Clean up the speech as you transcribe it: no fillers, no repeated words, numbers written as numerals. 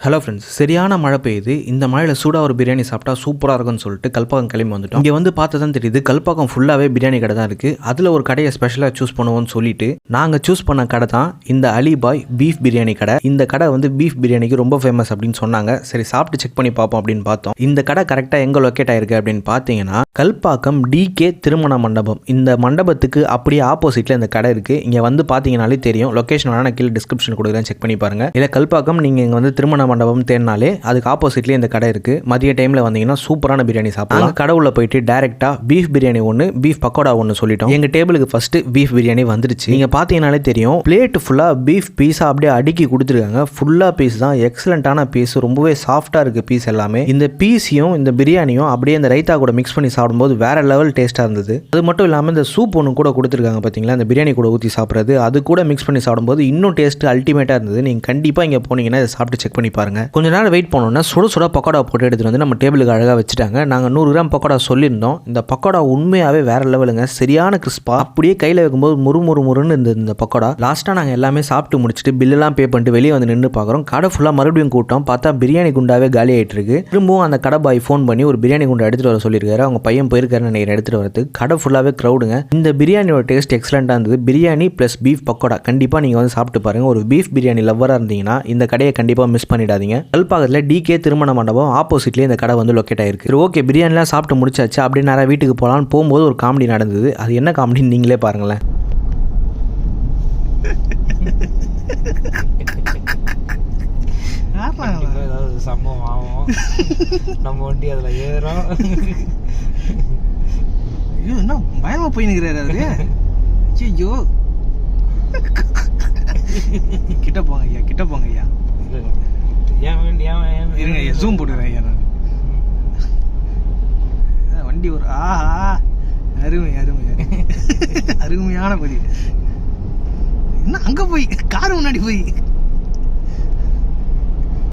Hello friends, சரியான மழை பெய்யுது. இந்த மழையில் சூடாக ஒரு பிரியாணி சாப்பிட்டா சூப்பராக இருக்கும்னு சொல்லிட்டு கல்பாக்கம் கிளம்பி வந்துட்டோம். இங்கே வந்து பார்த்து தான் தெரியுது, கல்பாக்கம் ஃபுல்லாகவே பிரியாணி கடை தான் இருக்குது. அதில் ஒரு கடையை ஸ்பெஷலாக சூஸ் பண்ணுவோம்னு சொல்லிட்டு நாங்கள் சூஸ் பண்ண கடை தான் இந்த பாய் பீஃப் பிரியாணி கடை. இந்த கடை வந்து பீஃப் பிரியாணிக்கு ரொம்ப ஃபேமஸ் அப்படின்னு சொன்னாங்க. சரி, சாப்பிட்டு செக் பண்ணி பார்ப்போம் அப்படின்னு பார்த்தோம். இந்த கடை கரெக்டாக எங்கே லொக்கேட் ஆயிருக்கு அப்படின்னு பார்த்தீங்கன்னா, கல்பாக்கம் டிகே திருமண மண்டபம். இந்த மண்டபத்துக்கு அப்படியே ஆப்போசிட்டில் இந்த கடை இருக்குது. இங்கே வந்து பார்த்தீங்கனாலே தெரியும். லொக்கேஷன் வேணா நான் கீழே டிஸ்கிரிப்ஷன் கொடுக்குறேன், செக் பண்ணி பாருங்கள். இல்லை கல்பாக்கம் நீங்கள் இங்கே வந்து திருமண மண்டபம் தேடினாலே அதுக்கு ஆப்போசிட்லேயே இந்த கடை இருக்குது. மதிய டைமில் வந்தீங்கன்னா சூப்பரான பிரியாணி சாப்பிடலாம். கடை உள்ள போயிட்டு டேரெக்டாக பீஃப் பிரியாணி ஒன்று, பீஃப் பக்கோடா ஒன்று சொல்லிட்டோம். எங்கள் டேபிளுக்கு ஃபர்ஸ்ட் பீஃப் பிரியாணி வந்துருச்சு. நீங்கள் பார்த்தீங்கனாலே தெரியும், பிளேட் ஃபுல்லாக பீஃப் பீஸா அப்படியே அடுக்கி கொடுத்துருக்காங்க. ஃபுல்லாக பீஸ் தான், எக்ஸலண்ட்டான பீஸ், ரொம்பவே சாஃப்டாக இருக்குது பீஸ் எல்லாமே. இந்த பீஸையும் இந்த பிரியாணியும் அப்படியே இந்த ரைத்தா கூட மிக்ஸ் பண்ணி சாப்பிடும்போது வேற லெவல் டேஸ்ட்டாக இருந்தது. அது மட்டும் இல்லாமல் இந்த சூப் ஒன்று கூட கொடுத்துருக்காங்க பார்த்தீங்களா, இந்த பிரியாணி கூட ஊற்றி சாப்பிட்றது, அது கூட மிக்ஸ் பண்ணி சாப்பிடும்போது இன்னும் டேஸ்ட் அல்டிமேட்டாக இருந்தது. நீங்கள் கண்டிப்பாக இங்கே போனீங்கன்னா இதை சாப்பிட்டு செக் பண்ணி பாருங்க. கொஞ்ச நேரம் வெயிட் பண்ணோன்னா சுட சுட பக்கோடா போட்டு எடுத்துகிட்டு வந்து நம்ம டேபிளுக்கு அழகாக வச்சுட்டாங்க. நாங்கள் 100 கிராம் பக்கோடா சொல்லியிருந்தோம். இந்த பக்கோடா உண்மையாகவே வேற லெவலுங்க, சரியான கிறிஸ்பாக, அப்படியே கையில் வைக்கும்போது முறுமுறுன்னு இருந்தது இந்த பக்கோடா. லாஸ்ட்டாக நாங்கள் எல்லாமே சாப்பிட்டு முடிச்சுட்டு பில்லெல்லாம் பே பண்ணிட்டு வெளியே வந்து நின்று பார்க்குறோம். கடை ஃபுல்லாக மறுபடியும் கூட்டம். பார்த்தா பிரியாணி குண்டாவே காலி ஆகிட்டு இருக்கு. திரும்பவும் அந்த கடை பாய் ஃபோன் பண்ணி ஒரு பிரியாணி குண்டா எடுத்துகிட்டு வர சொல்லியிருக்காரு. அவங்க பையன் போயிருக்காருன்னு நினைக்கிறேன் எடுத்துகிட்டு வரதுக்கு. கடை ஃபுல்லாகவே க்ரௌடுங்க. இந்த பிரியாணியோட டேஸ்ட் எக்ஸலண்ட்டாக இருந்தது. பிரியாணி ப்ளஸ் பீஃப் பக்கோடா கண்டிப்பாக நீங்கள் வந்து சாப்பிட்டு பாருங்கள். ஒரு பீஃப் பிரியாணி லவ்வராக இருந்தீங்கன்னா இந்த கடையை கண்டிப்பாக மிஸ் பண்ணிடாதீங்க. கல்பாக்கத்தில் டிகே திருமண மண்டபம் ஆப்போசிட்லேயே இந்த கடை வந்து லொக்கேட் ஆயிருக்கு. ஓகே, பிரியாணிலாம் சாப்பிட்டு முடிச்சாச்சு. அப்படியே நேராக வீட்டுக்கு போகலான்னு போகும்போது ஒரு காமெடி நடந்தது. அது என்ன காமெடின்னு நீங்களே பாருங்களேன். ஏதாவது சம்பவம் ஆகும், நம்ம வண்டி அதில் ஏறும். ஐயோ, என்ன பயமா போய் நிற்கிறாரு அவரு. ஐயோ, கிட்ட போங்க ஐயா, கிட்ட போங்க ஐயா. இருங்க ஐயா, ஜூம் போட்டுக்கிறேன் ஐயா. நான் வண்டி ஒரு ஆஹா, அருமை அருமை அருமையான பதிவு. என்ன அங்க போய் கார் முன்னாடி போய்